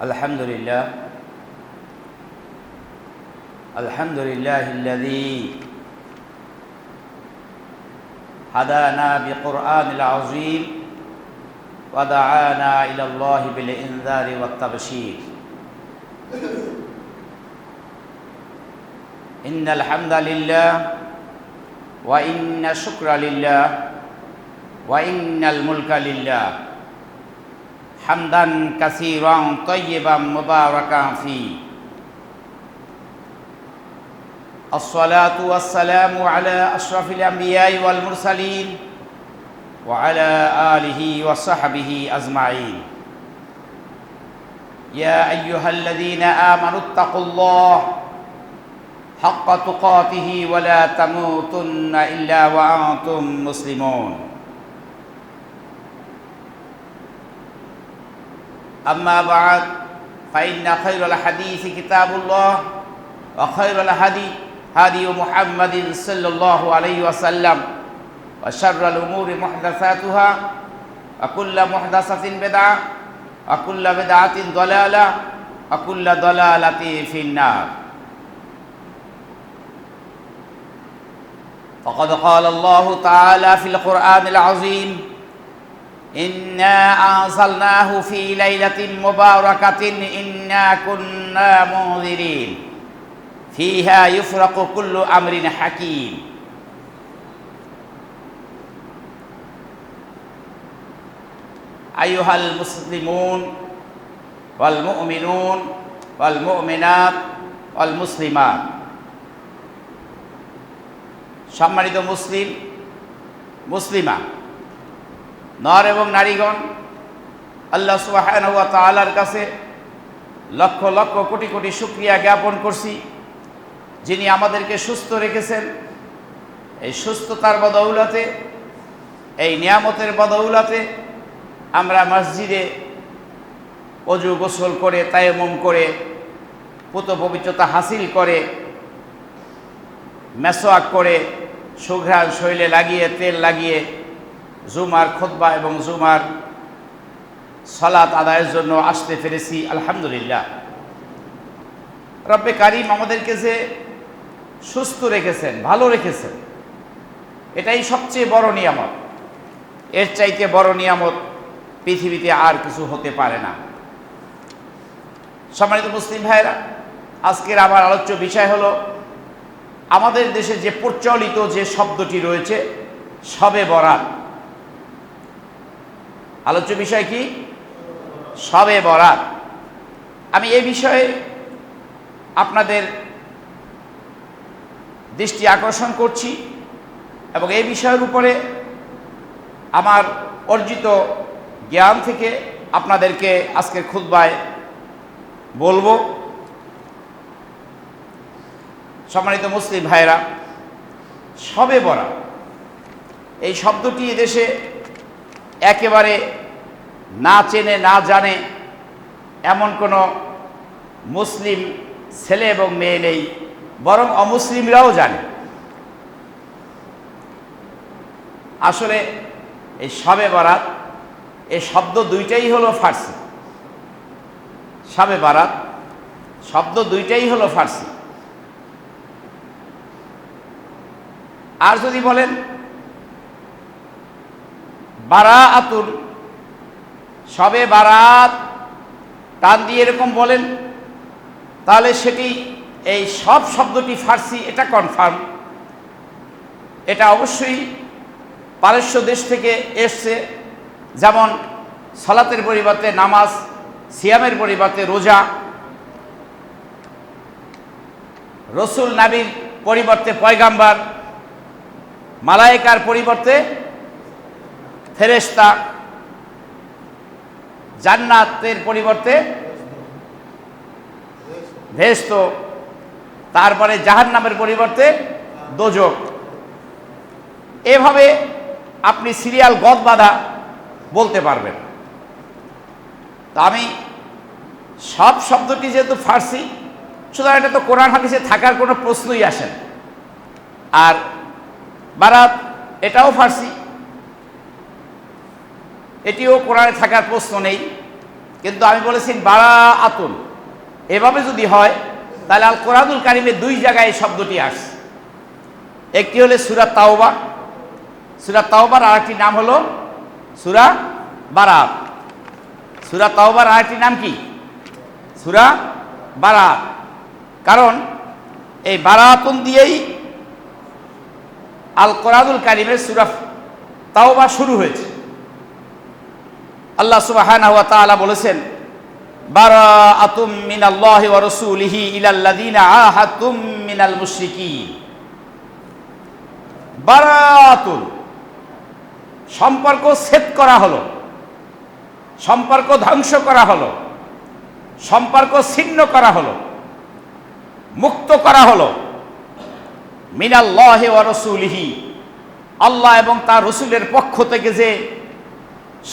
الحمد لله الذي هدانا بقرآن العظيم ودعانا إلى الله بالإنذار والتبشير إن الحمد لله وإن الشكر لله وإن الملك لله حمدا كثيرا طيبا مباركا فيه الصلاة والسلام على أشرف الأنبياء والمرسلين وعلى آله وصحبه أجمعين يا أيها الذين آمنوا اتقوا الله حق تقاته ولا تموتن إلا وأنتم مسلمون أما بعد فإن خير الحديث كتاب الله وخير الهدي هدي محمد صلى الله عليه وسلم وشر الأمور محدثاتها وكل محدثة بدعة وكل بدعة ضلالة وكل ضلالة في النار فقد قال الله تعالى في القرآن العظيم إنا أنزلناه في ليلة مباركة إنا كنا منذرين فيها يفرق كل أمر حكيم أيها المسلمون والمؤمنون والمؤمنات والمسلمات সম্মানিত মুসলিম মুসলিমা নর এবং নারীগণ, আল্লাহ সুবহানাহু ওয়া তাআলার কাছে লক্ষ লক্ষ কোটি কোটি শুকরিয়া জ্ঞাপন করছি, যিনি আমাদেরকে সুস্থ রেখেছেন। এই সুস্থতার বদৌলতে, এই নিয়ামতের বদৌলতে আমরা মসজিদে অজু গোসল করে তায়াম্মুম করে পুত পবিত্রতা হাসিল করে মেসওয়াক করে সুঘ্রাণ শৈলে লাগিয়ে তেল লাগিয়ে জুমার খুতবা এবং জুমার সালাত আদায়ের জন্য আসতে পেরেছি। আলহামদুলিল্লাহ। রব্বে কারিম আমাদেরকে যে সুস্থ রেখেছেন, ভালো রেখেছেন, এটাই সবচেয়ে বড় নিয়ামত। এর চাইতে বড় নিয়ামত পৃথিবীতে আর কিছু হতে পারে না। সম্মানিত মুসলিম ভাইরা, আজকের আমার আলোচ্য বিষয় হলো আমাদের দেশে যে প্রচলিত যে শব্দটি রয়েছে শবে বরাত। আলোচ্য বিষয় কি? শবে বরাত। আমি এই বিষয়ে আপনাদের দৃষ্টি আকর্ষণ করছি এবং এই বিষয়ের উপরে আমার অর্জিত জ্ঞান থেকে আপনাদেরকে আজকের খুতবায় বলবো। সম্মানিত মুসলিম ভাইরা, শবে বরাত এই শব্দটি এদেশে একেবারে না চেনে না জানে এমন কোনো মুসলিম ছেলে এবং মেয়ে নেই, বরং অমুসলিমরাও জানে। আসলে এই শবে বরাত এই শব্দ দুইটাই হলো ফার্সি। শবে বরাত শব্দ দুইটাই হলো ফার্সি। আর যদি বলেন বারাআতুন, শবে বারাত টান দিয়ে এরকম বলেন, তাহলে সেটি এই সব শব্দটি ফার্সি, এটা কনফার্ম। এটা অবশ্যই পারস্য দেশ থেকে এসছে। যেমন সালাতের পরিবর্তে নামাজ, সিয়ামের পরিবর্তে রোজা, রসুল নবীর পরিবর্তে পয়গাম্বার, মালায়েকার পরিবর্তে ফেরেশতা, জান্নাতের পরিবর্তে বেহেশত, তারপরে জাহান্নামের পরিবর্তে দোজখ। এভাবে আপনি সিরিয়াল গদ বাঁধা বলতে পারবেন। তা আমি সব শব্দটি যেহেতু ফার্সি, সুতরাং এটা তো কোরআন হাদিসে থাকার কোনো প্রশ্নই আসে না। আর বারাত এটাও ফার্সি, এটিও কোরআনে থাকার প্রশ্ন নেই। কিন্তু আমি বলেছি বারাআতুন, এভাবে যদি হয় তাহলে আল কোরআনুল কারিমে দুই জায়গায় এই শব্দটি আসে। একটি হলো সূরা তাওবা, সূরা তাওবার আরেকটি নাম হলো সূরা বারাত। সূরা তাওবার আরেকটি নাম কি? সূরা বারাত। কারণ এই বারাতুন দিয়েই আল কোরআনুল কারিমের সূরা তাওবা শুরু হয়েছে। আল্লাহ সুবহানাহু ওয়া তাআলা বলেছেন, বারাআতুম মিনাল্লাহি ওয়া রাসূলিহি ইলাল্লাযিনা আহাদতুম মিনাল মুশরিকিন। বারাআতুন, সম্পর্ক ছেদ করা হলো, সম্পর্ক ধ্বংস করা হলো, সম্পর্ক ছিন্ন করা হলো, মুক্ত করা হলো। মিনাল্লাহি ওয়া রাসূলিহি, আল্লাহ এবং তার রাসূলের পক্ষ থেকে যে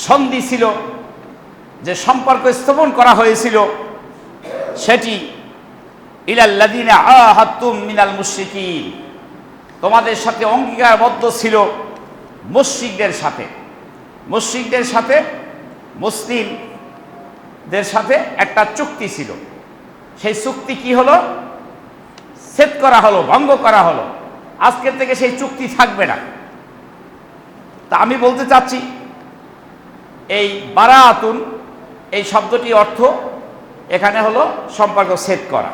সন্ধি ছিল, যে সম্পর্ক স্থাপন করা হয়েছিল, সেটি ইলাল্লাযিনা আহাদতুম মিনাল মুশরিকিন, তোমাদের সাথে অঙ্গীকারবদ্ধ ছিল মুশরিকদের সাথে। মুশরিকদের সাথে, মুসলিমদের সাথে একটা চুক্তি ছিল। সেই চুক্তি কি হলো? ছেদ করা হলো, ভঙ্গ করা হলো। আজকের থেকে সেই চুক্তি থাকবে না। তা আমি বলতে চাচ্ছি, এই বারাআতুন এই শব্দটি অর্থ এখানে হলো সম্পর্ক ছেদ করা।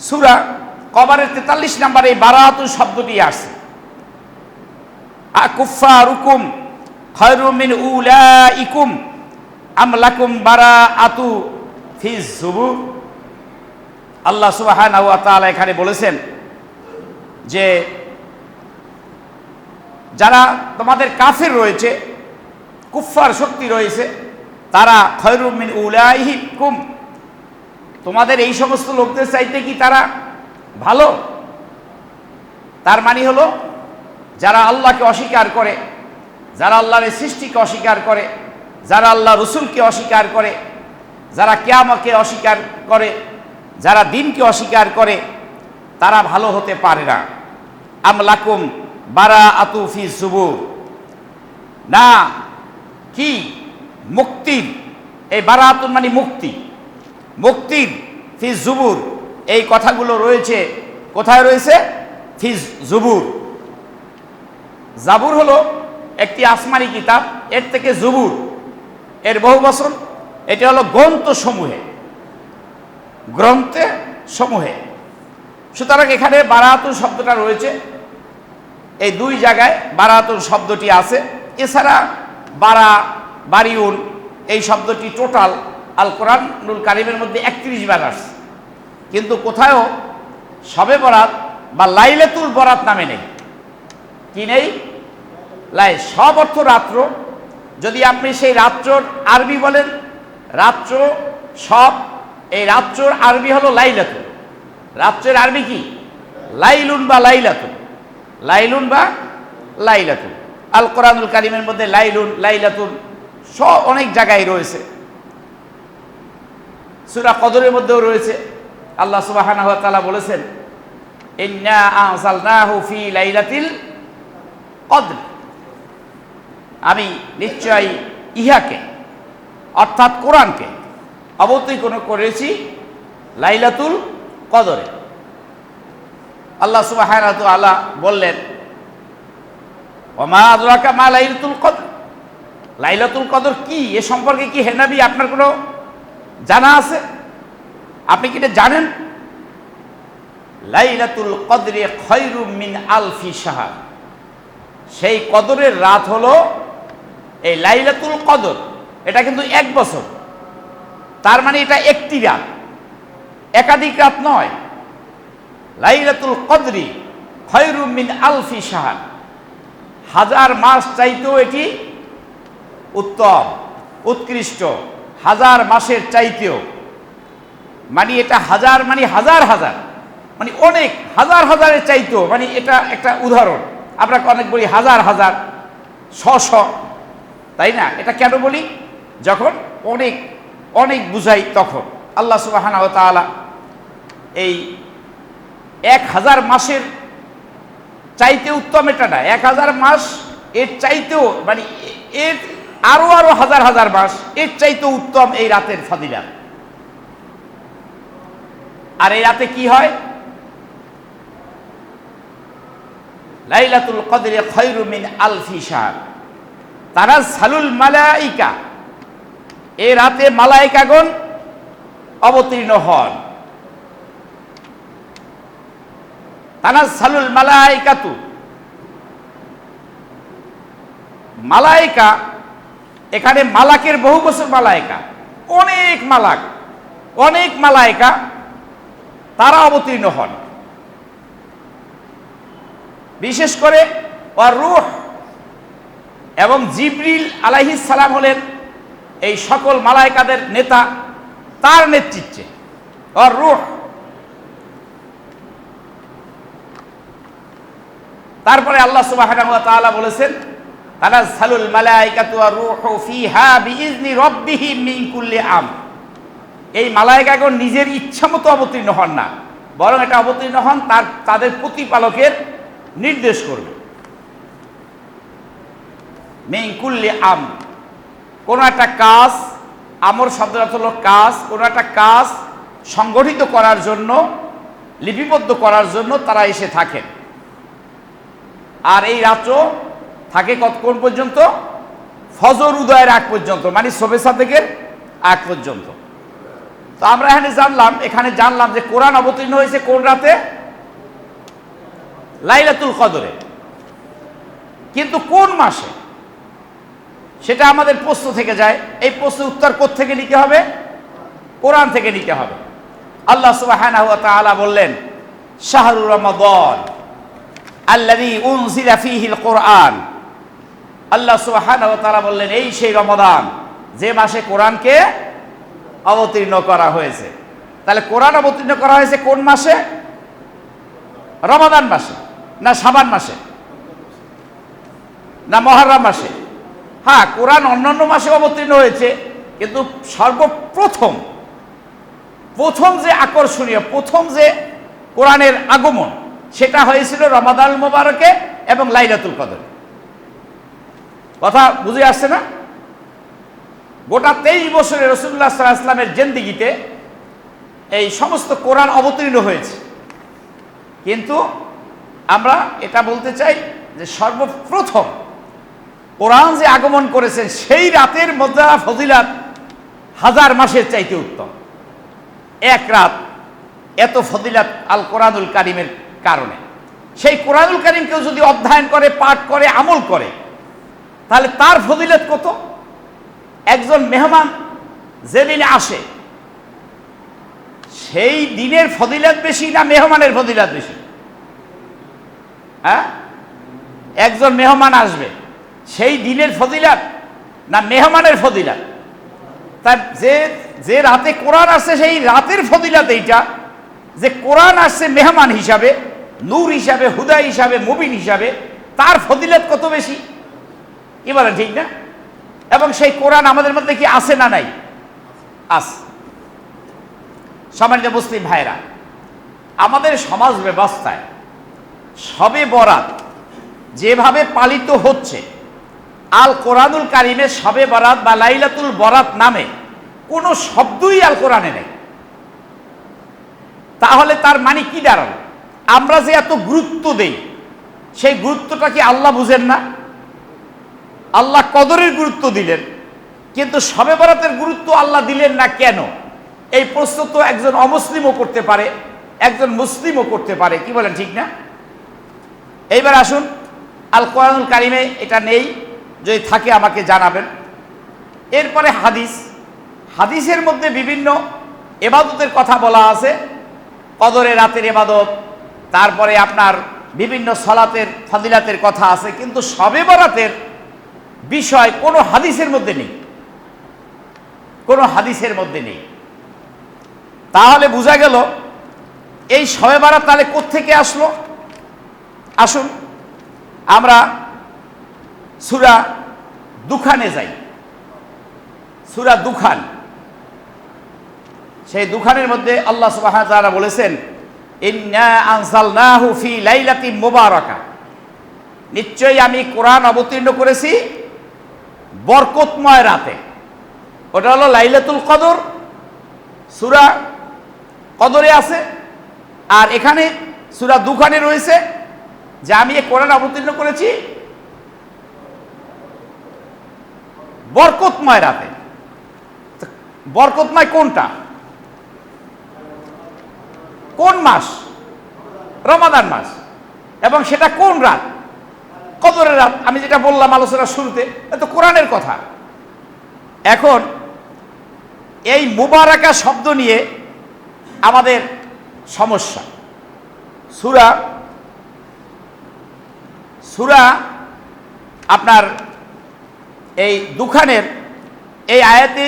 সূরা কমারের 43 নম্বরে এই বারাআতুন শব্দটি আসছে। আকুফারুকুম খায়রুম মিন উলাইকুম আম লাকুম বারাআতু ফি যুবুর। আল্লাহ সুবহানাহু ওয়া তাআলা এখানে বলেছেন যে যারা তোমাদের কাফির রয়েছে, কুফফার শক্তি রয়েছে, তারা খায়রুম মিন উলাইকুম, তোমাদের এই সমস্ত লোকদের চাইতে কি তারা ভালো? তার মানে হলো যারা আল্লাহকে অস্বীকার করে, যারা আল্লাহর সৃষ্টিকে অস্বীকার করে, যারা আল্লাহ রসুলকে অস্বীকার করে, যারা কিয়ামতকে অস্বীকার করে, যারা দিনকে অস্বীকার করে, তারা ভালো হতে পারে না। আম লাকুম বারাআতু ফি যুবুর, না কি মুক্তির, এই বারাআতুন মানে মুক্তি, মুক্তির ফি যুবুর এই কথাগুলো রয়েছে। কোথায় রয়েছে? ফি যুবুর। জাবুর হলো একটি আসমানি কিতাব, এর থেকে জুবুর এর বহু বচন। এটা হলো গ্রন্থ সমূহে, গ্রন্থে সমূহে। সুতরাং এখানে বারাআতুন শব্দটা রয়েছে, এই দুই জায়গায় বারাআতুন শব্দটি আছে। এছাড়া বারিউন এই শব্দটি টোটাল আল কোরআনুল কারিমের মধ্যে 31 বার আসছে, কিন্তু কোথাও শবে বরাত বা লাইলাতুল বরাত নামে নেই। কি নেই? সব অর্থ রাত্র। যদি আপনি সেই রাত্রর আরবি বলেন রাত্র, সব এই রাত্রর আরবি হলো লাইলাতুল। রাত্রের আরবি কি? লাইলুন বা লাইলাতুল, লাইলুন বা লাইলাতুল। আল কোরআনুল কারিমের মধ্যে লাইলুন, লাইলাতুল সব অনেক জায়গায় রয়েছে। সূরা কদরের মধ্যেও রয়েছে। আল্লাহ সুবহানাহু ওয়া তাআলা বলেছেন, ইন্না আনজালনাহু ফি লাইলাতিল কদর, আমি নিশ্চয়ই ইহাকে অর্থাৎ কোরআনকে অবতীর্ণ করেছি লাইলাতুল কদরে। আল্লাহ সুবহানাহু ওয়া তাআলা বললেন, ওমা আদরাকা মা লাইলাতুল কদর, লাইলাতুল কদর কি? এ সম্পর্কে কি হে নবী আপনার কোনো জানা আছে? আপনি কি এটা জানেন? লাইলাতুল কদরে খায়রুম মিন আলফি শাহর, সেই কদরের রাত হলো এই লাইলাতুল কদর। এটা কিন্তু 1 বছর, তার মানে এটা একটি রাত, একাধিক রাত নয়। লাইলাতুল কদরি খায়রুম মিন আলফি শাহর, 1000 মাস চাইতেও এটি উত্তম, উৎকৃষ্ট, 1000 মাসের চাইতেও। মানে এটা হাজার মানে হাজার হাজার, মানে অনেক হাজার হাজারের চাইতেও, মানে এটা একটা উদাহরণ। আমরা অনেক বলি হাজার হাজার, শ, তাই না? এটা কেন বলি? যখন অনেক অনেক বুঝাই তখন। আল্লাহ সুবহানাহু ওয়া তাআলা এই 1000 মাসের চাইতে উত্তম এটা না, 1000 মাস এর চাইতেও, মানে এর আরো আরো হাজার হাজার মাস, এর চাইতে উত্তম এই রাতের ফজিলত। আর এই রাতে কি হয়? লাইলাতুল কদরে খায়রুম মিন আলফি শাহর তানাজ্জালুল মালাইকা, এই রাতে মালায়েকাগণ অবতীর্ণ হন। তানাজ্জালুল মালাইকাতু, মালায়েকা এখানে মালাকের বহু বছর মালায়েকা, অনেক মালাক, অনেক মালায়েকা তারা অবতীর্ণ হন। বিশেষ করে রূহ এবং জিবরিল আলাইহিস সালাম হলেন এই সকল মালায়েকাদের নেতা, তার নেতৃত্বে রূহ। তারপরে আল্লাহ সুবহানাহু ওয়া তাআলা বলেছেন তানাজ্জালুল মালাইকাতু ওয়ার রূহু ফিহা বিইজনি রাব্বিহিম মিন কুল্লি আমর। এই মালায়েকাগণ নিজের ইচ্ছামতো অবতীর্ণ হন না, বরং এটা অবতীর্ণ হন তাদের প্রতিপালকের নির্দেশ করবে। মিন কুল্লি আমর, কোন একটা কাজ, আমর শব্দের অর্থ হলো কাজ, কোন একটা কাজ সংগঠিত করার জন্য, লিপিবদ্ধ করার জন্য তারা এসে থাকেন। আর এই রাত্র থাকে কোন পর্যন্ত? ফজর উদয়ের আগ পর্যন্ত, মানে শবে সাদেকের আগ পর্যন্ত। তো আমরা এখানে জানলাম যে কোরআন অবতীর্ণ হয়েছে কোন রাতে? লাইলাতুল কদরে। কিন্তু কোন মাসে সেটা আমাদের প্রশ্ন থেকে যায়। এই প্রশ্নের উত্তর কোত্থেকে নিতে হবে? কোরআন থেকে নিতে হবে। আল্লাহ সুবহানাহু ওয়া তাআলা বললেন শাহরুর রমাদান আল্লাযী উনজিলা ফীহিল কোরআন। আল্লাহ সুবহানাহু ওয়া তাআলা বললেন এই সেই রমাদান যে মাসে কোরআনকে অবতীর্ণ করা হয়েছে। তাহলে কোরআন অবতীর্ণ করা হয়েছে কোন মাসে? রমাদান মাসে, না শাবান মাসে, না মুহররম মাসে? হ্যাঁ, কোরআন অন্যান্য মাসে অবতীর্ণ হয়েছে, কিন্তু সর্বপ্রথম যে আকর্ষণীয়, প্রথম যে কোরআনের আগমন, সেটা হয়েছিল রমাদান মুবারকে এবং লাইলাতুল কদর। কথা বুঝে আসছে না? গোটা 23 বছরে রাসূলুল্লাহ সাল্লাল্লাহু আলাইহি ওয়াসাল্লামের জিন্দেগিতে এই সমস্ত কোরআন অবতীর্ণ হয়েছে, কিন্তু আমরা এটা বলতে চাই যে সর্বপ্রথম কোরআন যে আগমন করেছেন সেই রাতের মধ্যে ফজিলাত হাজার মাসের চাইতে উত্তম। এক রাত এত ফজিলাত আল কোরআনুল কারীমের কারণে। সেই কোরআনুল কারীমকেও যদি অধ্যয়ন করে, পাঠ করে, আমল করে, তাহলে তার ফজিলত কত। একজন মেহমান যেদিন আসে সেই দিনের ফজিলত বেশি না মেহমানের ফজিলত বেশি? হ্যাঁ, একজন মেহমান আসবে, সেই দিনের ফজিলত না মেহমানের ফজিলত? তার যে রাতে কোরআন আসছে সেই রাতের ফজিলত এইটা, যে কোরআন আসছে মেহমান হিসাবে, নূর হিসাবে, হুদা হিসাবে, মুবিন হিসাবে, তার ফজিলত কত বেশি। এবারে ঠিক না? এবং সেই কোরআন আমাদের মধ্যে কি আছে না নাই? আছে। সম্মানিত মুসলিম ভাইরা, আমাদের সমাজ ব্যবস্থায় শবে বরাত যেভাবে পালিত হচ্ছে, আল কোরআনুল কারীমে শবে বরাত বা লাইলাতুল বরাত নামে কোনো শব্দই আল কোরআনে নেই। তাহলে তার মানে কি দাঁড়ালো? আমরা যে এত গুরুত্ব দেই, সেই গুরুত্বটা কি আল্লাহ বুঝেন না? আল্লাহ কদরের গুরুত্ব দিলেন, কিন্তু শবে বরাতের গুরুত্ব আল্লাহ দিলেন না কেন? এই প্রশ্ন তো একজন অমুসলিমও করতে পারে, একজন মুসলিমও করতে পারে। কি বলেন, ঠিক না? এইবার আসুন, আল কোরআনুল কারীমে এটা নেই, যদি থাকে আমাকে জানাবেন। এরপরে হাদিসের মধ্যে বিভিন্ন ইবাদতের কথা বলা আছে, কদরের রাতের ইবাদত, তারপরে আপনার বিভিন্ন সালাতের ফজিলাতের কথা আছে, কিন্তু শবে বরাতের বিষয় কোনো হাদিসের মধ্যে নেই, কোনো হাদিসের মধ্যে নেই। তাহলে বোঝা গেল এই শবে বরাত তাহলে কোত্থেকে আসলো? আসুন আমরা সূরা দুখানে যাই। সূরা দুখান, সেই দুখানের মধ্যে আল্লাহ সুবহানাহু ওয়া তাআলা বলেছেন ইন্না আনজালনাহু ফি লাইলাতিন মুবারাকা, নিশ্চয়ই আমি কোরআন অবতীর্ণ করেছি বরকতময় রাতে, ওটা হলো লাইলাতুল কদর, সূরা কদরে আছে। আর এখানে সূরা দুখানে রয়েছে যে আমি এই কোরআন অবতীর্ণ করেছি বরকতময় রাতে। বরকতময় কোনটা, কোন মাস? রমাদান মাস। এবং সেটা কোন রাত? কদরের রাত। আমি যেটা বললাম আলোচনার শুরুতে, এটা কোরআনের কথা। এখন এই মুবারাকা শব্দ নিয়ে আমাদের সমস্যা। সূরা আপনার এই দুখানের এই আয়াতে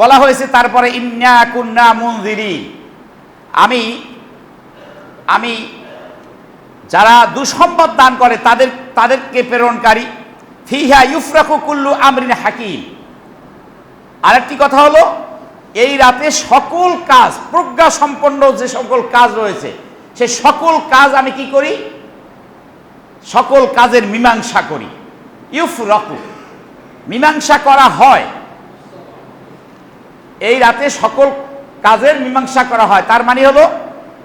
বলা হয়েছে, তারপরে ইন্না কুন্না মুনজিরিন, আমি যারা দুঃসংবাদ দান করে তাদেরকে প্রেরণকারী। ফিহা ইউফরাকু কুল্লু আমরিন হাকিম। আরেকটি কথা হলো, এই রাতে সকল কাজ, প্রজ্ঞা সম্পন্ন যে সকল কাজ রয়েছে, সে সকল কাজ আমি কি করি? সকল কাজের মীমাংসা করি। ইউফরাকু, মীমাংসা করা হয়। এই রাতে সকল কাজের মীমাংসা করা হয়। তার মানে হলো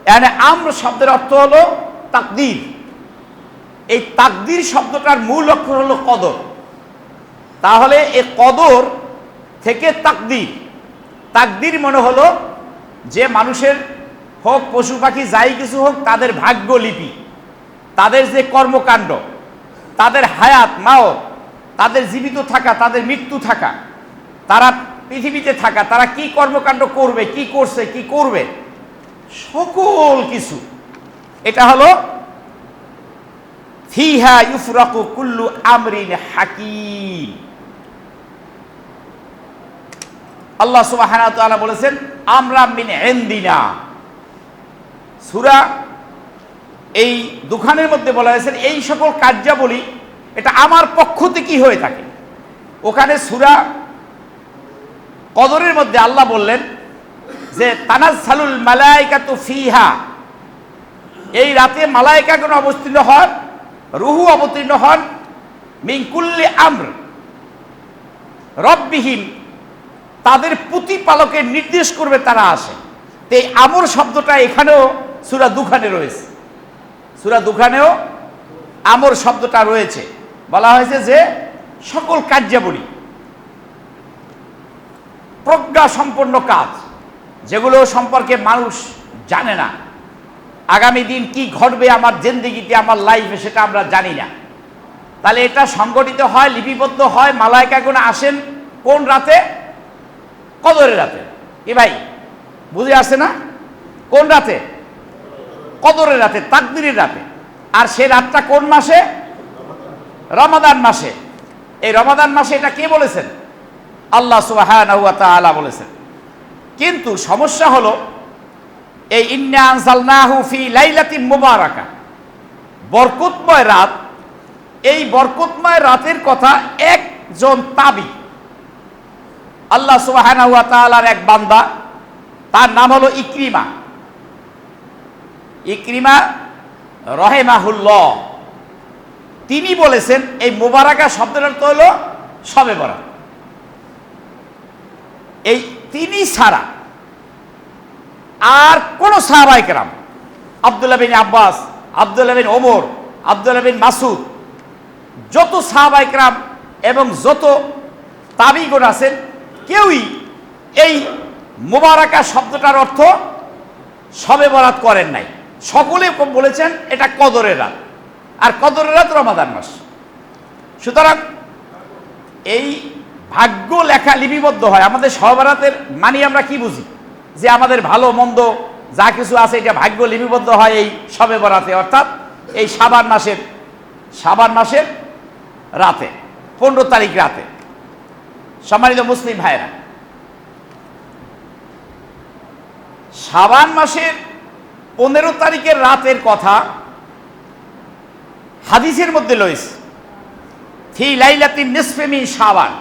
এখানে আমর শব্দের অর্থ হলো তাকদীর। এই তাকদীর শব্দটার মূল অক্ষর হলো কদর। তাহলে এই কদর থেকে তাকদীর, তাকদীর মনে হলো যে মানুষের হোক, পশু পাখি যাই কিছু হোক, তাদের ভাগ্যলিপি, তাদের যে কর্মকাণ্ড, তাদের হায়াত মাওত, তাদের জীবিত থাকা, তাদের মৃত্যু থাকা, তারা পৃথিবীতে থাকা, তারা কি কর্মকাণ্ড করবে, কি করছে, কি করবে, সকল কিছু। এটা হলো ফিহা ইউফরাকু কুল্লু আমরিন হাকিম। আল্লাহ সুবহানাহু ওয়া তাআলা বলেছেন আমরা মিন ইনদিনা। সূরা এই দুখানের মধ্যে বলা হয়েছে এই সকল কার্যাবলী এটা আমার পক্ষ থেকেই হয়ে থাকে। ওখানে সূরা কদরের মধ্যে আল্লাহ বললেন যে তানাজ্জালুল মালায়েকাতু ফিহা, এই রাতে মালায়েকাগণ অবতীর্ণ হন, রূহু অবতীর্ণ হন, মিন কুল্লি আমর রব্বিহিম, তাদের প্রতিপালকের নির্দেশ করবে তারা আসে। তো এই আমর শব্দটা এখানেও সূরা দুখানে রয়েছে। সূরা দুখানেও আমর শব্দটা রয়েছে। বলা হয়েছে যে সকল কার্যাবলী, প্রজ্ঞা সম্পন্ন কাজ, যেগুলো সম্পর্কে মানুষ জানে না, আগামী দিন কি ঘটবে আমার জিন্দেগিতে, আমার লাইফে, সেটা আমরা জানি না। তাহলে এটা সংগঠিত হয়, লিপিবদ্ধ হয়, মালায়েকাগণ আসেন কোন রাতে? কদরের রাতে। কি ভাই বুঝে আসে না? কোন রাতে? কদরের রাতে, তাকদীরের রাতে। আর সে রাতটা কোন মাসে? রমাদান মাসে। এই রমাদান মাসে এটা কে বলেছেন? আল্লাহ সুবহানাহু ওয়া তাআলা বলেছেন। কিন্তু সমস্যা হলো এই ইন্না আনজালনাহু ফি লাইলাতিন মুবারাকা, বরকতময় রাত। এই বরকতময় রাতের কথা একজন তাবি, আল্লাহ সুবহানাহু ওয়া তাআলার এক বান্দা, তার নাম হলো ইকরিমা। ইকরিমা রাহিমাহুল্লাহ, তিনি বলেছেন এই মুবারাকা শব্দের অর্থ হলো শবে বরাত। এই তিনি ছাড়া আর কোন সাহাবায়ে কেরাম, আব্দুল্লাহ বিন আব্বাস, আব্দুল্লাহ বিন ওমর, আব্দুল্লাহ বিন মাসুদ, যত সাহাবায়ে কেরাম এবং যত তাবিগণ আছেন, কেউই এই মুবারাকা শব্দটার অর্থ শবে বরাত করেন নাই। সকলে বলেছেন এটা কদরের রাত, আর কদরের রাত রমাদান মাস। সুতরাং এই ভাগ্য লেখা লিপিবদ্ধ হয়। আমাদের শবে বরাতের মানে আমরা কি বুঝি? যে আমাদের ভালো মন্দ যা কিছু আছে এটা ভাগ্য লিপিবদ্ধ হয় এই শবে বরাতে, অর্থাৎ এই শাবান মাসের রাতে, 15 তারিখ রাতে। সম্মানিত মুসলিম ভাইরা, শাবান মাসের 15 তারিখের রাতের কথা হাদিসের মধ্যে রয়েছে, ফি লাইলাতিন নিসফি মিন শাবান,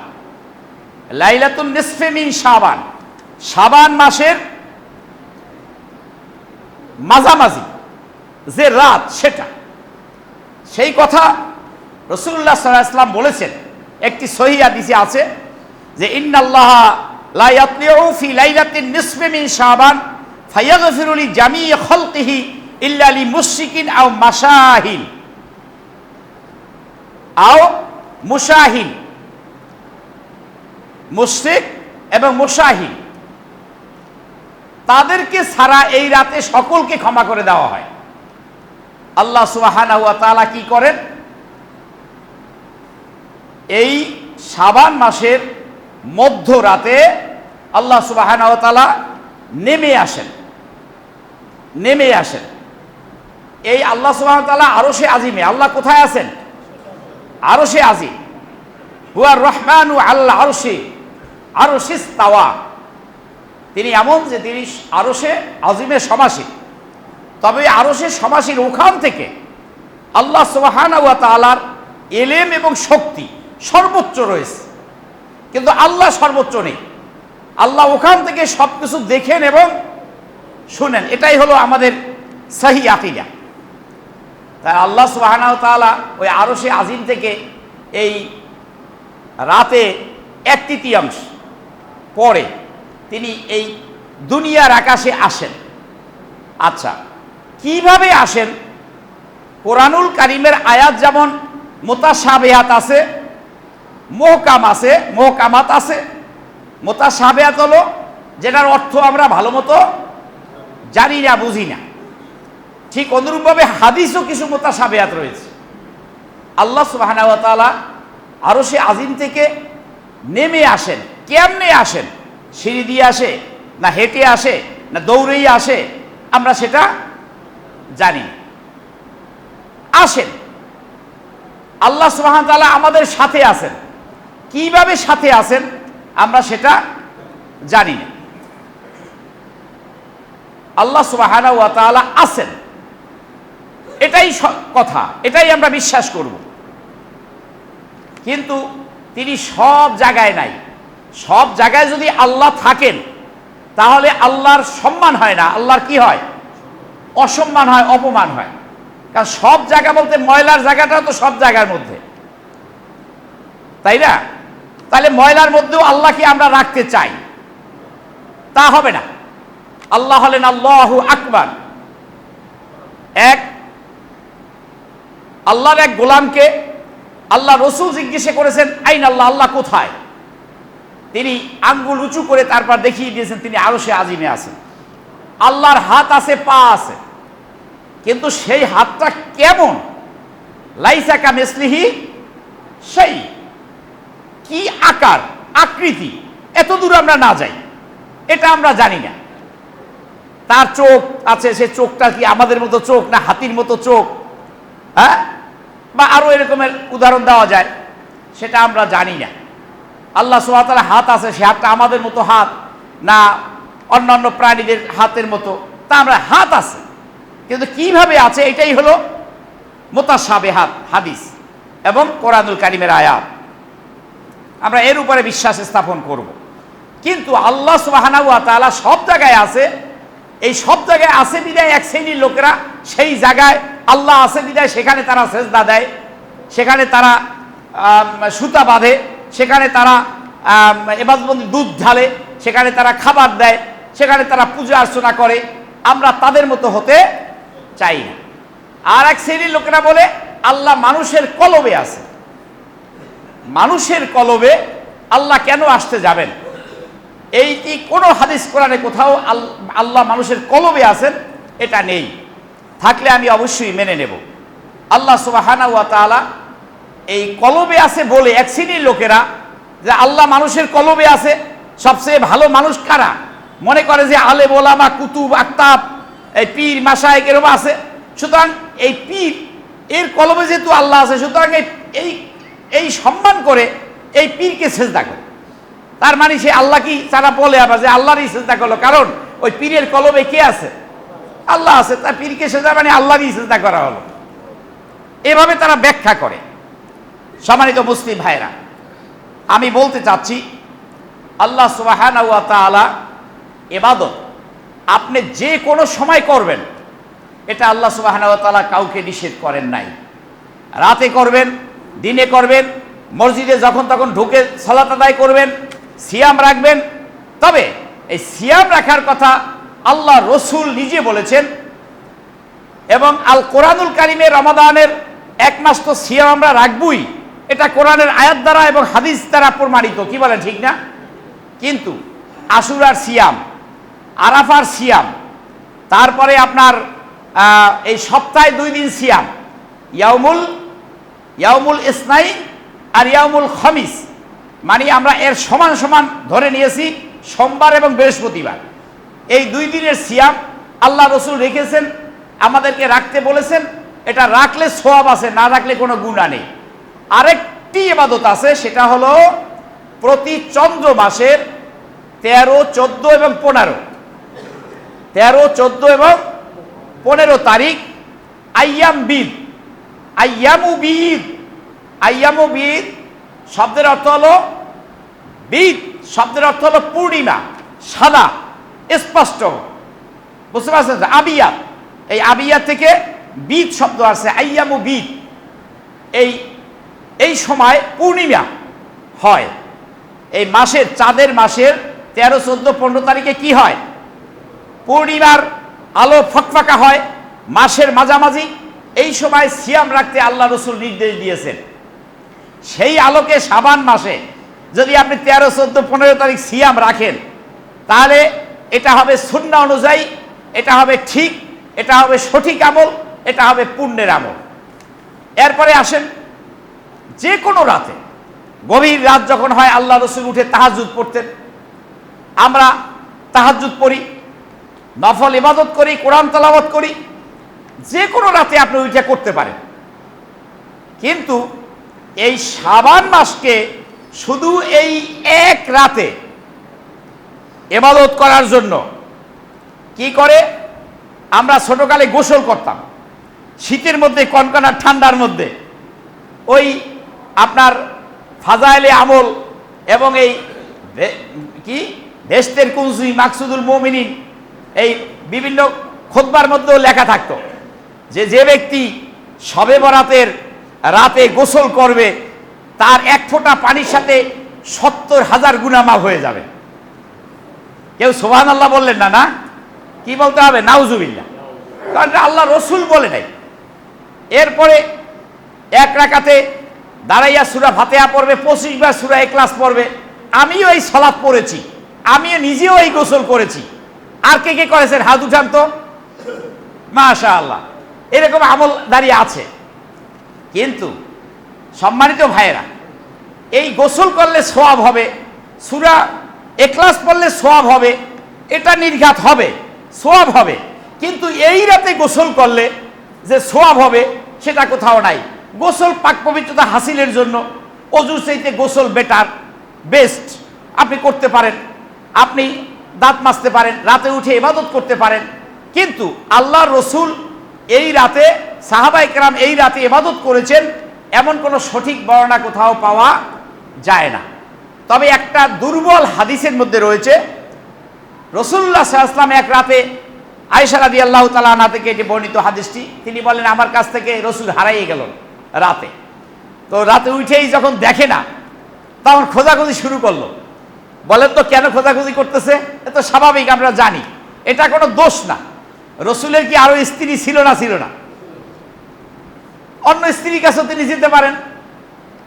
লাইলাতুন নিসফি মিন শাবান, শাবান মাসের মাঝামাঝি যে রাত, সেটা সেই কথা রাসূলুল্লাহ সাল্লাল্লাহু আলাইহি ওয়াসাল্লাম বলেছেন। একটি সহিহ হাদিসে আছে যে ইন্নাল্লাহা লা ইয়াতলিউ ফি লাইলাতিন নিসফি মিন শাবান ফায়াগফিরু লি জামিই খালকিহি ইল্লা লি মুশরিকিন আও মাশাহিন আও মুশাহিন, মুশরিক এবং মুশাহিন তাদেরকে ছাড়া এই রাতে সকলকে ক্ষমা করে দেওয়া হয়। আল্লাহ সুবহানাহু ওয়া তাআলা কি করেন, এই শাবান মাসের মধ্যরাতে আল্লাহ সুবহানাহু ওয়া তাআলা নেমে আসেন। এই আল্লাহ সুবহানাহু ওয়া তাআলা আরশে আজিমে, আল্লাহ কোথায় আছেন? আরশে আজিম। হুয়ার রহমানু আল্লাহ আরশিস তাওয়া, তিনি এমন যে তিনি আরশে আজিমে সমাসীন। তবে আরশে সমাসীন ওখান থেকে আল্লাহ সুবহানাহু ওয়া তাআলার ইলম এবং শক্তি সর্বোচ্চ রয়েছে, কিন্তু আল্লাহ সর্বোচ্চ নেই। আল্লাহ ওখান থেকে সবকিছু দেখেন এবং শুনেন, এটাই হলো আমাদের সহিহ আকীদা। তাই আল্লাহ সুবহানাহু ওয়া তাআলা ওই আরশে আজিম থেকে এই রাতে 1/3 পরে তিনি এই দুনিয়ার আকাশে আসেন। আচ্ছা, কিভাবে আসেন? কোরআনুল কারীমের আয়াত যেমন মুতাশাবিহাত আছে, মুহকামাত আছে। মুতাশাবিহাত হলো যেটার অর্থ আমরা ভালো মতো জানি না, বুঝি না। ঠিক অনুরূপভাবে হাদিসও কিছু মুতাশাবিহাত রয়েছে। আল্লাহ সুবহানাহু ওয়া তাআলা আরশে আজিম থেকে নেমে আসেন। কেমনে আসেন? সিঁড়ি দিয়ে আসে, না হেঁটে আসে, না দৌড়েই আসে, আমরা সেটা জানি না। আসেন, আল্লাহ সুবহানাহু ওয়া তাআলা আমাদের সাথে আছেন। কিভাবে সাথে আছেন আমরা সেটা জানি না। আল্লাহ সুবহানাহু ওয়া তাআলা আছেন, এটাই কথা, এটাই আমরা বিশ্বাস করব। কিন্তু তিনি সব জায়গায় নাই। সব জায়গায় যদি আল্লাহ থাকেন তাহলে আল্লাহর সম্মান হয় না, আল্লাহর কি হয়? অসম্মান হয়, অপমান হয়। কারণ সব জায়গা বলতে ময়লার জায়গাটাও তো সব জায়গার মধ্যে, তাই না? তাহলে ময়লার মধ্যেও আল্লাহকে আমরা রাখতে চাই, তা হবে না। আল্লাহ হলেন আল্লাহু আকবার। আল্লাহর এক গোলামকে আল্লাহ রসুল জিজ্ঞাসা করেছেন, আইন আল্লাহ, আল্লাহ কোথায়? তিনি আঙ্গুল উঁচু করে তারপর দেখিয়ে দিয়েছেন তিনি আরশে আজিমে আছেন। আল্লাহর হাত আছে, পা আছে, কিন্তু সেই হাতটা কেমন? লাইসা কামিসলিহি সেই, কি আকার, আকৃতি, এত দূর আমরা না যাই, এটা আমরা জানি না। তার চোখ আছে, সে চোখটা কি আমাদের মতো চোখ, না হাতির মতো চোখ, হ্যাঁ, বা আরো এরকমের উদাহরণ দেওয়া যায়, সেটা আমরা জানি না। আল্লাহ সুবহানাহু ওয়া তাআলা হাত আছে, সে হাতটা আমাদের মতো হাত, না অন্যান্য প্রাণীদের হাতের মতো, তা আমরা হাত আছে, কিন্তু কিভাবে আছে এটাই হলো মুতাশাবিহাত হাদিস এবং কোরআনুল কারীমের আয়াত। আমরা এর উপরে বিশ্বাস স্থাপন করব। কিন্তু আল্লাহ সুবহানাহু ওয়া তাআলা সব জায়গায় আছে। এই সব জায়গায় আছে বিদায় এক শ্রেণীর লোকেরা সেই জায়গায় আল্লাহ আছে বিদায় সেখানে তারা সেজদা দেয়, সেখানে তারা সুতা বাঁধে, সেখানে তারা ইবাদতবন্দি দুধ ঢালে, সেখানে তারা খাবার দেয়, সেখানে তারা পূজা অর্চনা করে। আমরা তাদের মতো হতে চাই না। আর এক শ্রেণীর লোকেরা বলে আল্লাহ মানুষের কলবে আছে। মানুষের কলবে আল্লাহ কেন আসতে যাবেন? এইটি কোনো হাদিস কোরআনে কোথাও আল্লাহ মানুষের কলবে আছেন এটা নেই। থাকলে আমি অবশ্যই মেনে নেব। আল্লাহ সুবহানাহু ওয়া তাআলা এই কলবে আছে বলে এক শ্রেণীর লোকেরা যে আল্লাহ মানুষের কলবে আছে, সবচেয়ে ভালো মানুষ কারা? মনে করে যে আলেম ওলামা, কুতুব, আকতাব, এই পীর মাশায়েখ এরকম আছে। সুতরাং এই পীর এর কলবে যেহেতু আল্লাহ আছে, সুতরাং এই সম্মান করে এই পীরকে সেজদা করে। তার মানে সে আল্লাহ কি তারা বলে আবার যে আল্লাহরই সেজদা করলো, কারণ ওই পীরের কলবে কে আছে? আল্লাহ আছে। তার পীরকে সেজদা মানে আল্লাহরই সেজদা করা হলো। এভাবে তারা ব্যাখ্যা করে। সম্মানিত মুসলিম ভাইরা, আমি বলতে চাচ্ছি আল্লাহ সুবহানাহু ওয়া তাআলা ইবাদত আপনি যে কোনো সময় করবেন, এটা আল্লাহ সুবহানাহু ওয়া তাআলা কাউকে নিষেধ করেন নাই। রাতে করবেন, দিনে করবেন, মসজিদে যখন তখন ঢুকে সালাত আদায় করবেন, সিয়াম রাখবেন। তবে এই সিয়াম রাখার কথা আল্লাহ রসুল নিজে বলেছেন, এবং আল কোরআনুল কারিমে রমাদানের 1 মাস তো সিয়াম আমরা রাখবই, এটা কোরআনের আয়াত দ্বারা এবং হাদিস দ্বারা প্রমাণিত। কি বলেন, ঠিক না? কিন্তু আশুরার সিয়াম, আরাফার সিয়াম, তারপরে আপনার এই সপ্তাহে 2 দিন সিয়াম, ইয়াউমুল ইসনাইন আর ইয়াউমুল খামিস, মানে আমরা এর সমান সমান ধরে নিয়েছি সোমবার এবং বৃহস্পতিবার। এই 2 দিনের সিয়াম আল্লাহ রসুল রেখেছেন, আমাদেরকে রাখতে বলেছেন। এটা রাখলে সওয়াব আছে, না রাখলে কোনো গুনাহ নেই। আরেকটি ইবাদত আছে, সেটা হলো প্রতি চন্দ্র মাসের 13, 14 এবং 15, 13, 14 এবং 15 তারিখ আইয়ামু বিদ শব্দের অর্থ হলো বিদ শব্দের অর্থ হলো পূর্ণিমা, সাদা, স্পষ্ট। বুঝতে পারছেন? আবিয়াত, এই আবিয়াত থেকে বিদ শব্দ আছে, আইয়ামু বিদ। এই সময় পূর্ণিমা হয়। এই মাসের, চাঁদের মাসের 13, 14, 15 তারিখে কি হয়? পূর্ণিমার আলো ফকফকা হয়, মাসের মাঝামাঝি। এই সময় সিয়াম রাখতে আল্লাহ রসুল নির্দেশ দিয়েছেন। সেই আলোকে শাবান মাসে যদি আপনি 13, 14, 15 তারিখ সিয়াম রাখেন, তাহলে এটা হবে সুন্নাহ অনুযায়ী, এটা হবে ঠিক, এটা হবে সঠিক আমল, এটা হবে পুণ্যের আমল। এরপরে আসেন, যে কোনো রাতে, গভীর রাত যখন হয়, আল্লাহ রসুল উঠে তাহাজ্জুদ পড়তেন। আমরা তাহাজ্জুদ পড়ি, নফল ইবাদত করি, কোরআন তেলাওয়াত করি, যে কোনো রাতে আপনি উঠে করতে পারেন। কিন্তু এই শাবান মাসকে শুধু এই এক রাতে ইবাদত করার জন্য কি করে, আমরা ছোটকালে গোসল করতাম শীতের মধ্যে, কনকনা ঠান্ডার মধ্যে। ওই আপনার ফাজাইলে আমল এবং এই কি বেহেশতের কুনজি, মাকসুদুল মুমিনিন, এই বিভিন্ন খুতবার মধ্যেও লেখা থাকতো যে ব্যক্তি শবে বরাতের রাতে গোসল করবে, তার 1 ফোঁটা পানির সাথে 70,000 গুনাহ মাফ হয়ে যাবে। কেউ সুবহানাল্লাহ বললেন না? না, কি বলতে হবে? নাউজুবিল্লাহ। কারণ আল্লাহ রসুল বলে নাই। এরপরে 1 রাকাতে দাঁড়াইয়া সূরা ফাতিহা পড়বে, 25 বার সূরা ইখলাস পড়বে। আমিও এই সালাত পড়েছি, আমিও নিজেও এই গোসল করেছি। আর কে কে করেছেন? হাত উঠান তো। মাশাআল্লাহ, এরকম আমল দাঁড়িয়ে আছে। কিন্তু সম্মানিত ভাইয়েরা, এই গোসল করলে সওয়াব হবে, সূরা ইখলাস পড়লে সওয়াব হবে, এটা নির্ঘাত হবে, সওয়াব হবে। কিন্তু এই রাতে গোসল করলে যে সওয়াব হবে সেটা কোথাও নাই। গোসল পাক পবিত্রতা হাসিলের জন্য অজুর চাইতে গোসল বেটার, বেস্ট। আপনি করতে পারেন, আপনি দাঁত মাজতে পারেন, রাতে উঠে ইবাদত করতে পারেন। কিন্তু আল্লাহ রসুল এই রাতে, সাহাবায়ে কেরাম এই রাতে ইবাদত করেছেন, এমন কোনো সঠিক বর্ণনা কোথাও পাওয়া যায় না। তবে একটা দুর্বল হাদিসের মধ্যে রয়েছে, রাসূলুল্লাহ সাল্লাল্লাহু আলাইহি ওয়াসাল্লাম এক রাতে, আয়েশা রাদিয়াল্লাহু তাআলা আনহা থেকে এটি বর্ণিত হাদিসটি, তিনি বলেন আমার কাছ থেকে রসুল হারাইয়ে গেল রাতে। তো রাতে উঠেই যখন দেখে না, তখন খোঁজাখুঁজি শুরু করলো। বলেন তো কেন খোঁজাখুঁজি করতেছে? এ তো স্বাভাবিক, আমরা জানি, এটা কোনো দোষ না। রসুলের কি আরো স্ত্রী ছিল না? ছিল না। অন্য স্ত্রীর কাছেও তিনি যেতে পারেন।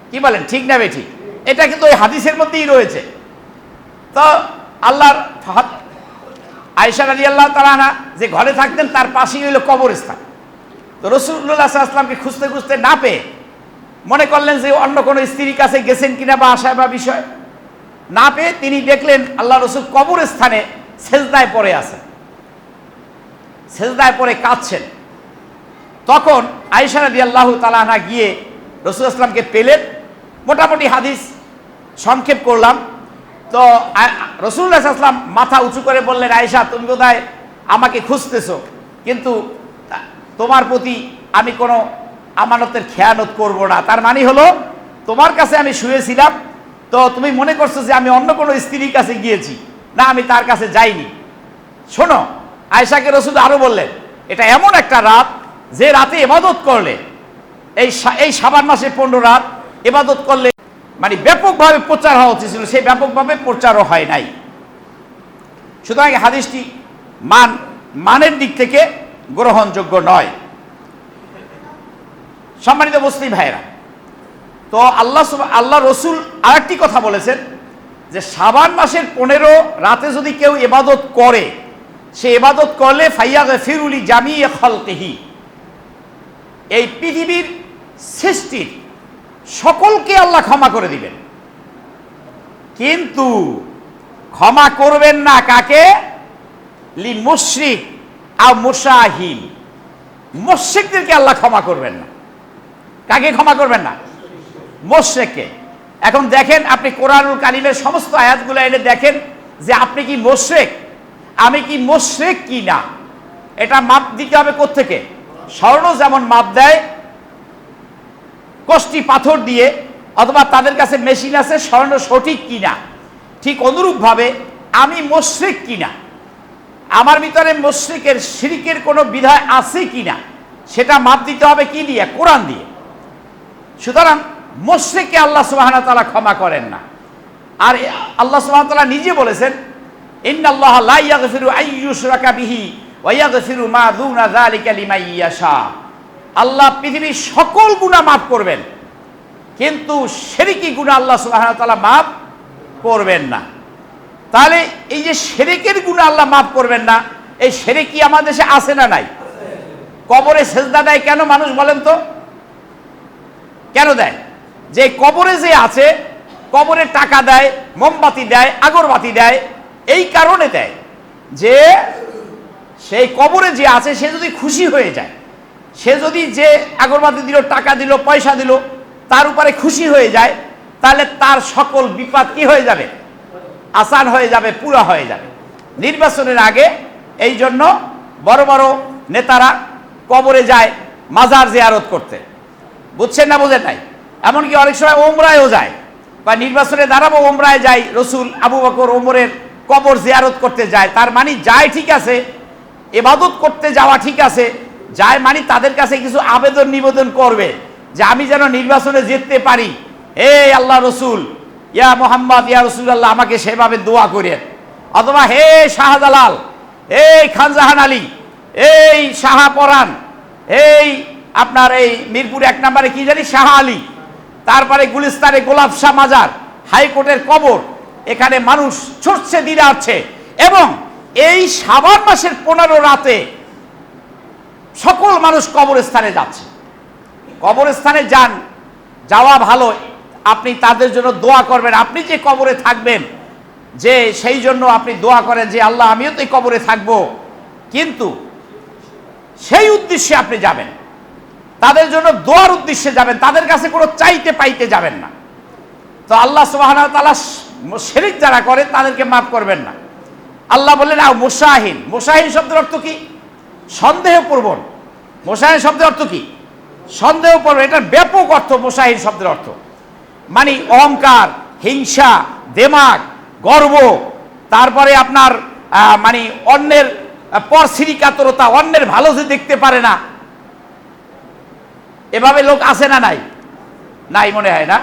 কি বলেন, ঠিক না বেঠিক? এটা কিন্তু ওই হাদিসের মধ্যেই রয়েছে। তো আল্লাহর আয়েশা রাদিয়াল্লাহু তাআলা আনহা যে ঘরে থাকতেন, তার পাশেই হইল কবরস্থান। তো রাসূলুল্লাহ সাল্লাল্লাহু আলাইহি ওয়াসাল্লামকে খুঁজতে খুঁজতে না পেয়ে মনে করলেন যে অন্য কোনো স্ত্রীর কাছে গেছেন কিনা বা আশা বা বিষয়, না পেয়ে তিনি দেখলেন আল্লাহ রসুল কবরস্থানে সেজদায় পড়ে আছেন, সেজদায় পড়ে কাঁদছেন। তখন আয়েশা রাদিয়াল্লাহু তাআলা আনহা গিয়ে রাসূল আসলামকে পেলেন। মোটামুটি হাদিস সংক্ষেপ করলাম। তো রাসূলুল্লাহ সাল্লাল্লাহু আলাইহি ওয়াসাল্লাম মাথা উঁচু করে বললেন, আয়েশা তুমি বোধহয় আমাকে খুঁজতেছো, কিন্তু তোমার প্রতি আমি কোনো আমানতের খেয়ানত করব না। তার মানে হলো তোমার কাছে আমি শুয়েছিলাম, তো তুমি মনে করছো যে আমি অন্য কোনো স্ত্রীর কাছে গিয়েছি। না, আমি তার কাছে যাইনি। শোনো, আয়েশাকে রাসূল আরো বললেন, এটা এমন একটা রাত যে রাতে ইবাদত করলে, এই শাবান মাসে 15 রাত ইবাদত করলে মানে ব্যাপকভাবে প্রচার হওয়া উচিত ছিল, সেই ব্যাপকভাবে প্রচারও হয় নাই। সুতরাং হাদিসটি মানের দিক থেকে গ্রহণযোগ্য নয়। সম্মানিত মুসলিম ভাইরা, তো আল্লাহ রসুল আরেকটি কথা বলেছেন যে শাবান মাসের 15 রাতে যদি কেউ ইবাদত করে, সে ইবাদত করলে ফাইয়াগফিরু লিজামিই খালকিহি, এই পৃথিবীর সৃষ্টির সকলকে আল্লাহ ক্ষমা করে দিবেন, কিন্তু ক্ষমা করবেন না কাকে? লি মুশরিক আর মুশাহিন, মুশরিকদেরকে আল্লাহ ক্ষমা করবেন না। কাকে ক্ষমা করবেন না? মুশরিককে। এখন দেখেন, আপনি কোরআনুল কারীমের সমস্ত আয়াতগুলো এনে দেখেন যে আপনি কি মুশরিক, আমি কি মুশরিক কি না। এটা মাপ দিতে হবে কোত্থেকে? স্বর্ণ যেমন মাপ দেয় কষ্টি পাথর দিয়ে, অথবা তাদের কাছে মেশিন আছে স্বর্ণ সঠিক কিনা, ঠিক অনুরূপভাবে আমি মুশরিক কিনা, আমার ভিতরে মুশরিকের শিরকের কোনো বিধায় আছে কিনা, সেটা মাপ দিতে হবে কি দিয়ে? কোরআন দিয়ে। সুতরাং মুশরিককে আল্লাহ সুবহানাহু ওয়া তাআলা ক্ষমা করেন না। আর আল্লাহ সুবহানাহু ওয়া তাআলা নিজে বলেছেন, ইন্নাল্লাহা লা ইয়াগফিরু আইয়ুশরাকা বিহি ওয়া ইয়াগফিরু মা দুনা যালিকা লিমান ইয়াশা। আল্লাহ পৃথিবীর সকল গুনাহ মাফ করবেন, কিন্তু শিরকি গুনাহ আল্লাহ সুবহানাহু ওয়া তাআলা মাফ করবেন না। তাহলে এই যে শিরকের গুনাহ আল্লাহ মাফ করবেন না, এই শিরকি আমাদের দেশে আছে না নাই? কবরে সেজদা দেয় কেন মানুষ বলেন তো? কেন দেয়? যে কবরে যে আছে, কবরে টাকা দেয়, মোমবাতি দেয়, আগরবাতি দেয়, এই কারণে দেয় যে সেই কবরে যে আছে সে যদি খুশি হয়ে যায়, সে যদি যে আগরবাতি দিল, টাকা দিল, পয়সা দিল, তার উপরে খুশি হয়ে যায়, তাহলে তার সকল বিপদ কি হয়ে যাবে? আসান হয়ে যাবে, পুরা হয়ে যাবে। নির্বাচনের আগে এই জন্য বড় বড় নেতারা কবরে যায় মাজার জিয়ারত করতে, বুঝছেন না বোঝেন নাই? এমনকি অনেক সময় ওমরায়ও যায়, বা নির্বাচনে দাঁড়াবো ওমরায় যায়, রসুল আবু বকর ওমরের কবর জিয়ারত করতে যায়। তার মানে যায় ঠিক আছে, ইবাদত করতে যাওয়া ঠিক আছে, যায় মানে তাদের কাছে কিছু আবেদন নিবেদন করবে যে আমি যেন নির্বাচনে জিততে পারি, এই আল্লাহ রসুল, ইয়া মোহাম্মদ, ইয়া রসুল্লাহ, আমাকে সেভাবে দোয়া করেন। অথবা হে শাহজালাল, এই খানজাহান আলী, এই শাহপরান, এই আপনার এই মিরপুর 1 নম্বরে কি জানি শাহ আলী, তারপরে গুলিস্তানে গোলাপ শাহ মাজার, হাইকোর্টের কবর, এখানে মানুষ ছুটছে দিদারছে। এবং এই শাবান মাসের 15 রাতে সকল মানুষ কবরস্থানে যাচ্ছে। কবরস্থানে যান, যাওয়া ভালো, আপনি তাদের জন্য দোয়া করবেন। আপনি যে কবরে থাকবেন, যে সেই জন্য আপনি দোয়া করেন যে আল্লাহ আমিও তো এই কবরে থাকবো, কিন্তু সেই উদ্দেশ্যে আপনি যাবেন, তাদের জন্য দোয়ার উদ্দেশ্যে যাবেন, তাদের কাছে কোনো চাইতে পাইতে যাবেন না। তো আল্লাহ সুবহানাহু ওয়া তাআলা শিরক যারা করে তাদেরকে মাফ করবেন না। আল্লাহ বললেন আও মুশাহিন। মুশাহিন শব্দের অর্থ কি? সন্দেহপ্রবণ। মুশাহিন শব্দের অর্থ কি? সন্দেহপ্রবণ। এটার ব্যাপক অর্থ মুশাহিন শব্দের অর্থ মানে অহংকার, হিংসা, দেমাগ, গর্ব, তারপরে আপনার মানে অন্যের পরশ্রীকাতরতা, অন্যের ভালো যে দেখতে পারে না। এভাবে লোক আছে না নাই? নাই মনে হয় না?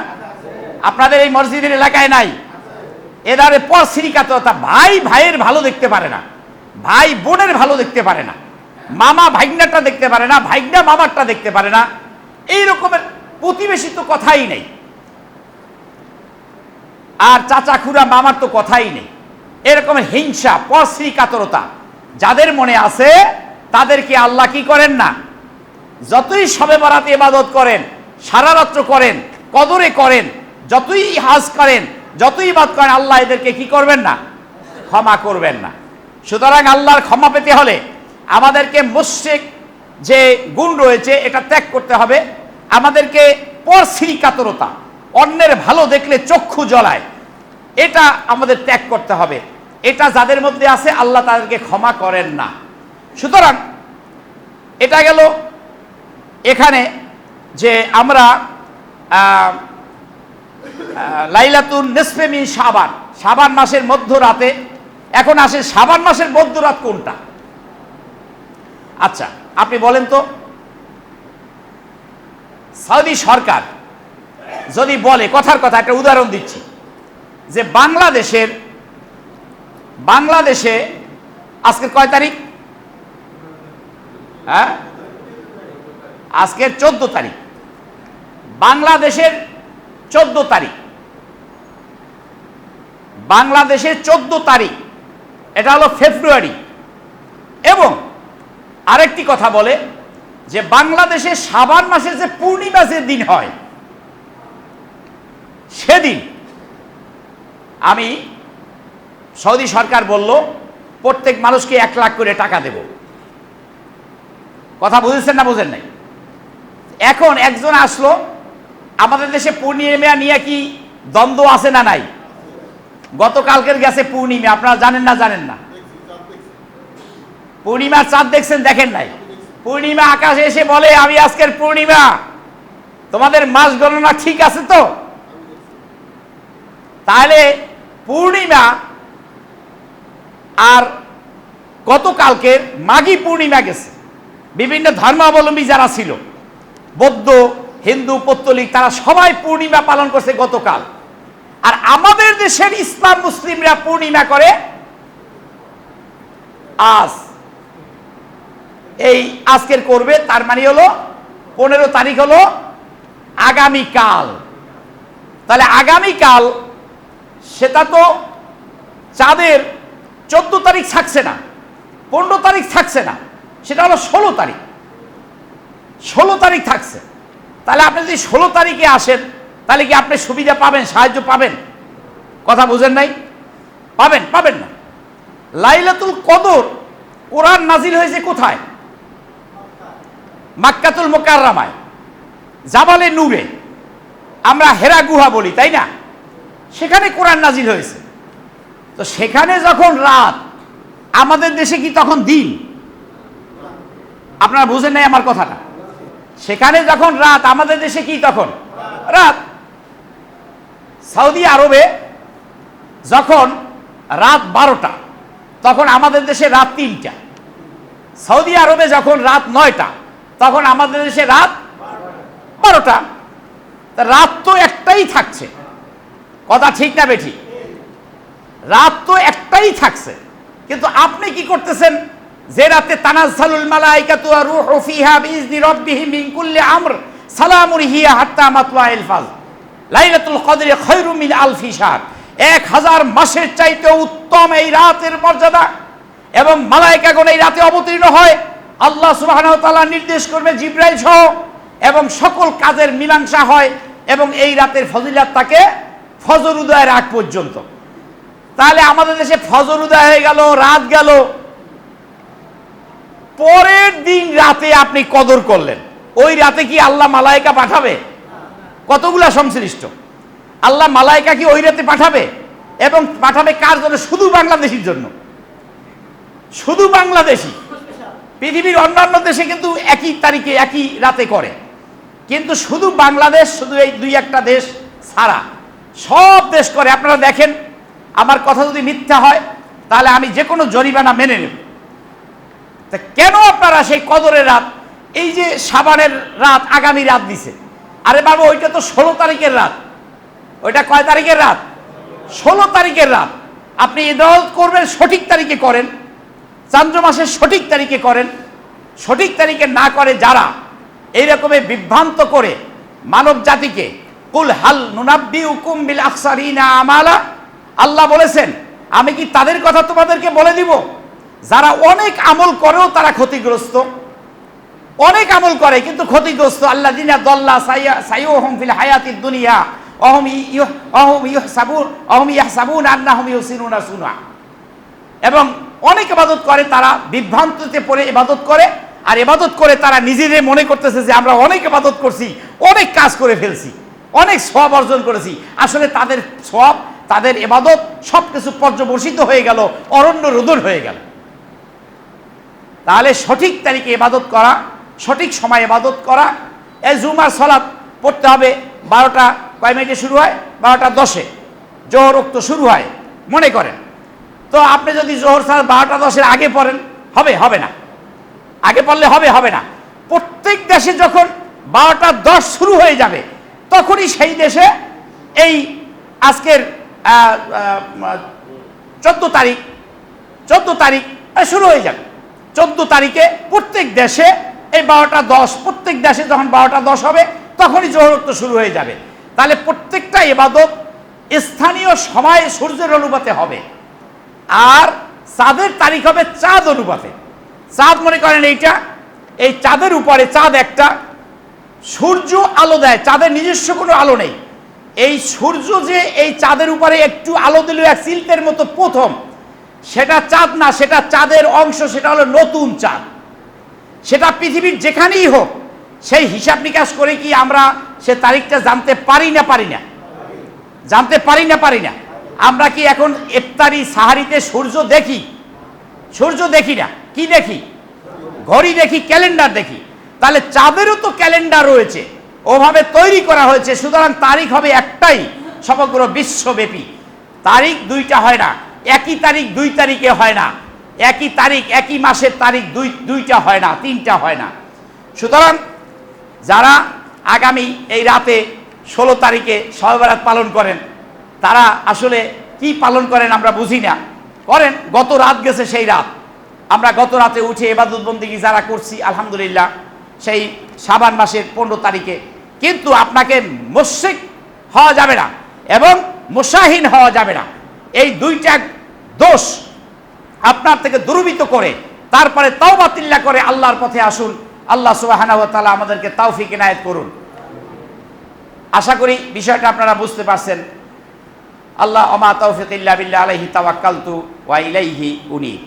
আপনাদের এই মসজিদের এলাকায় নাই? এদারে পরশ্রীকাতরতা, ভাই ভাইয়ের ভালো দেখতে পারে না, ভাই বোনের ভালো দেখতে পারে না, মামা ভাইগনাটা দেখতে পারে না, ভাইগনা মামারটা দেখতে পারে না। এই রকমের প্রতিবেশী তো কথাই নেই, আর চাচা খুড়া মামার তো কথাই নেই। এরকমের হিংসা, পরশ্রীকাতরতা যাদের মনে আছে, তাদেরকে আল্লাহ কি করেন না? যতই শবে বরাতে ইবাদত করেন, সারা রাত্র করেন, কদরে করেন, যতই হাজ করেন, যতই ইবাদত করেন, আল্লাহ এদেরকে কি করবেন না? ক্ষমা করবেন না। সুতরাং আল্লাহর ক্ষমা পেতে হলে আমাদেরকে মুশরিক যে গুণ রয়েছে এটা ত্যাগ করতে হবে। আমাদেরকে পরশ্রীকাতরতা, অন্যের ভালো দেখলে চক্ষু জ্বলায়, এটা আমাদের ত্যাগ করতে হবে। এটা যাদের মধ্যে আছে আল্লাহ তাদেরকে ক্ষমা করেন না। সুতরাং এটা গেল এখানে যে আমরা লাইলাতুন নিসফে মিন শাবান, শাবান মাসের মধ্যরাতে। এখন আসে শাবান মাসের মধ্যরাত কোনটা? আচ্ছা আপনি বলেন তো, সৌদি সরকার যদি বলে, কথার কথা একটা উদাহরণ দিচ্ছি, যে বাংলাদেশে আজকে কয় তারিখ? হ্যাঁ, আজকের 14 তারিখ। বাংলাদেশের 14 তারিখ, বাংলাদেশের 14 তারিখ, এটা হলো ফেব্রুয়ারি। এবং আরেকটি কথা বলে যে বাংলাদেশে শাবান মাসের যে পূর্ণিমা যে দিন হয়, সেদিন আমি সৌদি সরকার বলল প্রত্যেক মানুষকে 1 লাখ করে টাকা দেব। কথা বুঝেছেন না বুঝেন নাই? এখন একজন আসলো, আমাদের দেশে পূর্ণিমা নিয়ে কি দ্বন্দ্ব আছে না নাই? গতকালকের গেছে পূর্ণিমা, আপনারা জানেন না জানেন না? পূর্ণিমার চাঁদ দেখছেন? দেখেন নাই? পূর্ণিমা আকাশে এসে বলে আমি আজকের পূর্ণিমা, তোমাদের মাস গণনা ঠিক আছে তো? তাহলে পূর্ণিমা আর গতকালকের মাঘী পূর্ণিমা গেছে। বিভিন্ন ধর্মাবলম্বী যারা ছিল, বৌদ্ধ, হিন্দু, পৌত্তলিক, তারা সবাই পূর্ণিমা পালন করছে গতকাল। আর আমাদের দেশের ইসলাম মুসলিমরা পূর্ণিমা করে আজ, এই আজকের করবে, তার মানে হলো 15 তারিখ হলো আগামীকাল। তাহলে আগামীকাল সেটা তো চাঁদের 14 তারিখ থাকছে না, 15 তারিখ থাকছে না, সেটা হলো 16 তারিখ। 16 তারিখ থাকছে। তাহলে আপনি যদি 16 তারিখে আসেন, তাহলে কি আপনি সুবিধা পাবেন, সাহায্য পাবেন? কথা বুঝেন নাই? পাবেন? পাবেন না। লাইলাতুল কদর কোরআন নাজিল হয়েছে কোথায়? মাক্কাতুল মুকাররমায়, জাবালে নূরে, আমরা হেরা গুহা বলি, তাই না? সেখানে কোরআন নাজিল হয়েছে। তো সেখানে যখন রাত, আমাদের দেশে কি তখন দিন? আপনারা বুঝেন নাই আমার কথাটা? সেখানে যখন রাত, আমাদের দেশে কি তখন? রাত। সৌদি আরবে যখন রাত 12টা, তখন আমাদের দেশে রাত 3টা। সৌদি আরবে যখন রাত 9টা, তখন আমাদের দেশে রাত 12টা। রাত তো একটাই থাকছে, কথা ঠিক না বেঠিক? রাত তো একটাই থাকছে, কিন্তু আপনি কি করতেছেন? যে রাতে তানাজ্জালুল মালাইকাতু ওয়া রূহু ফিহা বিইজনি রাব্বিহিম মিন কুল্লি আমর সালামুন হিয়া হাত্তা মাতলাইল ফাজর লাইলাতুল কদরি খায়রুম মিন আলফি শাহর। 1000 মাসের চাইতে উত্তম এই রাতের মর্যাদা, এবং মালায়েকাগণ এই রাতে অবতীর্ণ হয়। আল্লাহ সুবহানাহু ওয়া তাআলা নির্দেশ করবে জিবরাইল সহ, এবং সকল কাজের মীমাংসা হয়, এবং এই রাতের ফজিলত থাকে ফজর উদয়ের আগ পর্যন্ত। তাহলে আমাদের দেশে ফজর উদয় হয়ে গেল, রাত গেল, পরের দিন রাতে আপনি কদর করলেন, ওই রাতে কি আল্লাহ মালায়েকা পাঠাবে? কতগুলা সংশ্লিষ্ট। আল্লাহ মালায়েকা কি ওই রাতে পাঠাবে? এবং পাঠাবে কার জন্য? শুধু বাংলাদেশির জন্য, শুধু বাংলাদেশি। পৃথিবীর অন্যান্য দেশে কিন্তু একই তারিখে একই রাতে করে, কিন্তু শুধু বাংলাদেশ, শুধু এই 2-1টা দেশ ছাড়া সব দেশ করে। আপনারা দেখেন, আমার কথা যদি মিথ্যা হয় তাহলে আমি যে কোনো জরিমানা মেনে নেব। তা কেন আপনারা সেই কদরের রাত, এই যে শাবানের রাত, আগামী রাত দিছে? আরে বাবা, ওইটা তো 16 তারিখের রাত। ওইটা কয় তারিখের রাত? 16 তারিখের রাত। আপনি ইবাদত করবেন সঠিক তারিখে করেন, চান্দ্র মাসের সঠিক তারিখে করেন। সঠিক তারিখে না করে যারা এইরকমের বিভ্রান্ত করে মানব জাতিকে, কুল হাল নুনাব্বিউকুম বিল আখসারিনা আমালা, আল্লাহ বলেছেন আমি কি তাদের কথা তোমাদেরকে বলে দিব যারা অনেক আমল করেও তারা ক্ষতিগ্রস্ত? অনেক আমল করে কিন্তু ক্ষতিগ্রস্ত। আল্লাযিনা দাল্লা সাইয়ুহুম ফিল হায়াতিদ দুনিয়া অহম ইয়াহসাবুন আন্নাহুম ইউসিনুনা সুনা। এবং অনেক ইবাদত করে, তারা বিভ্রান্তিতে পড়ে ইবাদত করে, আর ইবাদত করে তারা নিজেদের মনে করতেছে যে আমরা অনেক ইবাদত করছি, অনেক কাজ করে ফেলছি, অনেক সওয়াব অর্জন করেছি। আসলে তাদের সওয়াব, তাদের ইবাদত সবকিছু পর্যবসিত হয়ে গেল, অরণ্য রোদন হয়ে গেল। তাহলে সঠিক তারিখে ইবাদত করা, সঠিক সময় ইবাদত করা। এই জুমার সালাত পড়তে হবে 12টা কয় মিনিটে শুরু হয়? 12টা 10-এ জোহর ওয়াক্ত শুরু হয় মনে করেন। তো আপনি যদি জোহর সালাত 12টা 10-এর আগে পড়েন, হবে না। আগে পড়লে হবে না। প্রত্যেক দেশে যখন 12টা 10 শুরু হয়ে যাবে, তখনই সেই দেশে এই আজকের 14 তারিখ শুরু হয়ে যাবে। 14 তারিখে প্রত্যেক দেশে এই 12:10, প্রত্যেক দেশে যখন 12:10 হবে তখনই জোহর ওয়াক্ত শুরু হয়ে যাবে। তাহলে প্রত্যেকটা ইবাদত স্থানীয় সময়ে সূর্যের অনুপাতে হবে, আর চাঁদের তারিখ হবে চাঁদ অনুপাতে। চাঁদ মনে করেন এইটা, এই চাঁদের উপরে চাঁদ একটা, সূর্য আলো দেয়, চাঁদের নিজস্ব কোনো আলো নেই। এই সূর্য যে এই চাঁদের উপরে একটু আলো দিল এক সিল্কের মতো প্রথম, সেটা চাঁদ না, সেটা চাঁদের অংশ, সেটা হলো নতুন চাঁদ। সেটা পৃথিবীর যেখানেই হোক, সেই হিসাব নিকাশ করে কি আমরা সে তারিখটা জানতে পারি না? জানতে পারি না? আমরা কি এখন ইফতারি সাহারিতে সূর্য দেখি? সূর্য দেখি না, কি দেখি? ঘড়ি দেখি, ক্যালেন্ডার দেখি। তাহলে চাঁদেরও তো ক্যালেন্ডার রয়েছে, ওভাবে তৈরি করা হয়েছে। সুতরাং তারিখ হবে একটাই সমগ্র বিশ্বব্যাপী। তারিখ দুইটা হয় না, একই তারিখ 2 তারিখে হয় না, একই তারিখ একই মাসের তারিখ দুইটা হয় না, 3টা হয় না। সুতরাং যারা আগামী এই রাতে 16 তারিখে শবে বরাত পালন করেন, তারা আসলে কি পালন করেন আমরা বুঝি না। করেন, গত রাত গেছে সেই রাত, আমরা গত রাতে উঠে ইবাদত বন্দেগী যারা করছি আলহামদুলিল্লাহ, সেই শাবান মাসের 15 তারিখে। কিন্তু আপনাকে মুশরিক হওয়া যাবে না এবং মুশাহিন হওয়া যাবে না। এই দুইটা দোষ আপনার থেকে দূরীভূত করে তারপরে তাওবাতিল্লাহ করে আল্লাহর পথে আসুন। আল্লাহ সুবহানাহু ওয়া তাআলা আমাদেরকে তৌফিক ইনায়েত করুন। আশা করি বিষয়টা আপনারা বুঝতে পারছেন। আল্লাহ ওয়া মা তাওফিক ইল্লা বিল্লাহ আলাইহি তাওয়াক্কালতু ওয়া ইলাইহি উনীব।